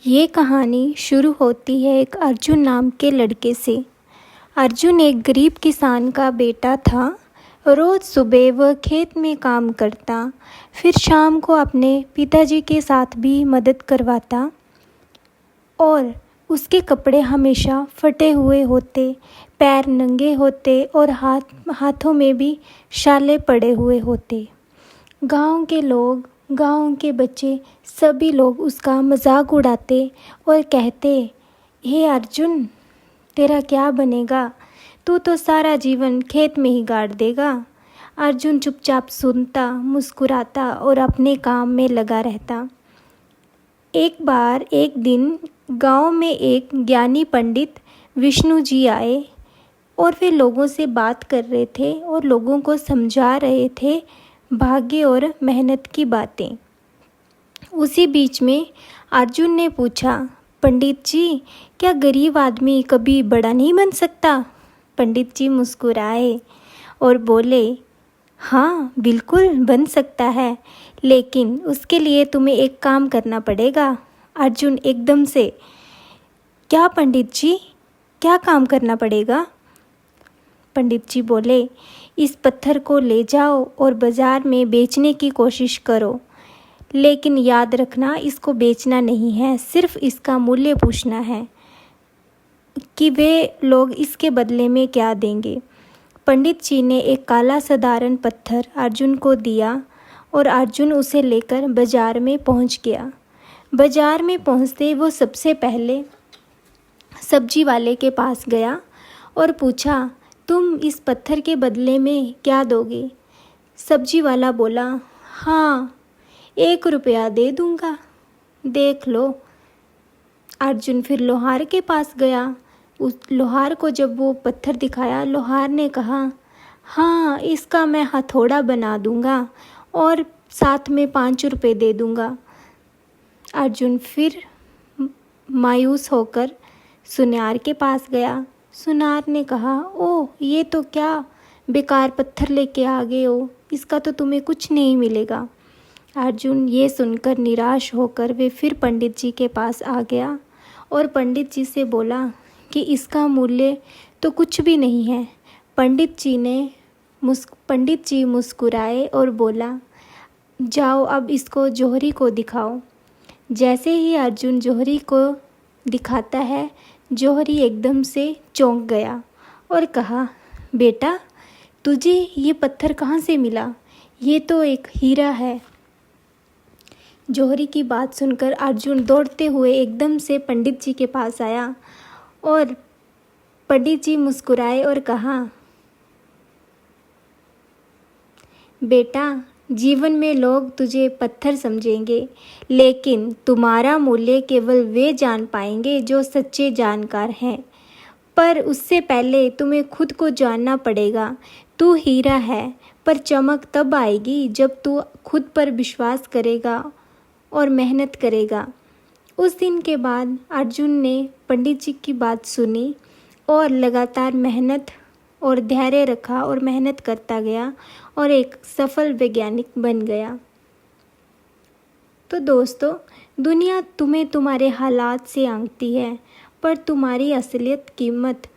ये कहानी शुरू होती है एक अर्जुन नाम के लड़के से। अर्जुन एक गरीब किसान का बेटा था। रोज़ सुबह वह खेत में काम करता, फिर शाम को अपने पिताजी के साथ भी मदद करवाता और उसके कपड़े हमेशा फटे हुए होते, पैर नंगे होते और हाथों में भी छाले पड़े हुए होते। गांव के लोग, गांव के बच्चे सभी लोग उसका मजाक उड़ाते और कहते, हे अर्जुन, तेरा क्या बनेगा? तू तो सारा जीवन खेत में ही गाड़ देगा। अर्जुन चुपचाप सुनता, मुस्कुराता और अपने काम में लगा रहता। एक दिन गांव में एक ज्ञानी पंडित विष्णु जी आए और वे लोगों से बात कर रहे थे और लोगों को समझा रहे थे भाग्य और मेहनत की बातें। उसी बीच में अर्जुन ने पूछा, पंडित जी, क्या गरीब आदमी कभी बड़ा नहीं बन सकता? पंडित जी मुस्कुराए और बोले, हाँ बिल्कुल बन सकता है, लेकिन उसके लिए तुम्हें एक काम करना पड़ेगा। अर्जुन एकदम से, क्या पंडित जी, क्या काम करना पड़ेगा? पंडित जी बोले, इस पत्थर को ले जाओ और बाज़ार में बेचने की कोशिश करो, लेकिन याद रखना इसको बेचना नहीं है, सिर्फ इसका मूल्य पूछना है कि वे लोग इसके बदले में क्या देंगे। पंडित जी ने एक काला साधारण पत्थर अर्जुन को दिया और अर्जुन उसे लेकर बाज़ार में पहुंच गया। बाज़ार में पहुंचते वो सबसे पहले सब्जी वाले के पास गया और पूछा, तुम इस पत्थर के बदले में क्या दोगे? सब्जी वाला बोला, हाँ 1 रुपया दे दूँगा, देख लो। अर्जुन फिर लोहार के पास गया। उस लोहार को जब वो पत्थर दिखाया, लोहार ने कहा, हाँ इसका मैं हथौड़ा बना दूँगा और साथ में 5 रुपये दे दूँगा। अर्जुन फिर मायूस होकर सुनार के पास गया। सुनार ने कहा, ओह ये तो क्या बेकार पत्थर लेके आ गए हो, इसका तो तुम्हें कुछ नहीं मिलेगा। अर्जुन ये सुनकर निराश होकर वे फिर पंडित जी के पास आ गया और पंडित जी से बोला कि इसका मूल्य तो कुछ भी नहीं है। पंडित जी मुस्कुराए और बोला, जाओ अब इसको जौहरी को दिखाओ। जैसे ही अर्जुन जौहरी को दिखाता है, जौहरी एकदम से चौंक गया और कहा, बेटा तुझे ये पत्थर कहाँ से मिला? ये तो एक हीरा है। जौहरी की बात सुनकर अर्जुन दौड़ते हुए एकदम से पंडित जी के पास आया और पंडित जी मुस्कुराए और कहा, बेटा जीवन में लोग तुझे पत्थर समझेंगे, लेकिन तुम्हारा मूल्य केवल वे जान पाएंगे जो सच्चे जानकार हैं। पर उससे पहले तुम्हें खुद को जानना पड़ेगा। तू हीरा है, पर चमक तब आएगी जब तू खुद पर विश्वास करेगा और मेहनत करेगा। उस दिन के बाद अर्जुन ने पंडित जी की बात सुनी और लगातार मेहनत और धैर्य रखा और मेहनत करता गया और एक सफल वैज्ञानिक बन गया। तो दोस्तों, दुनिया तुम्हें तुम्हारे हालात से आंकती है, पर तुम्हारी असलियत कीमत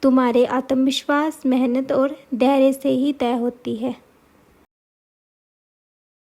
तुम्हारे आत्मविश्वास, मेहनत और धैर्य से ही तय होती है।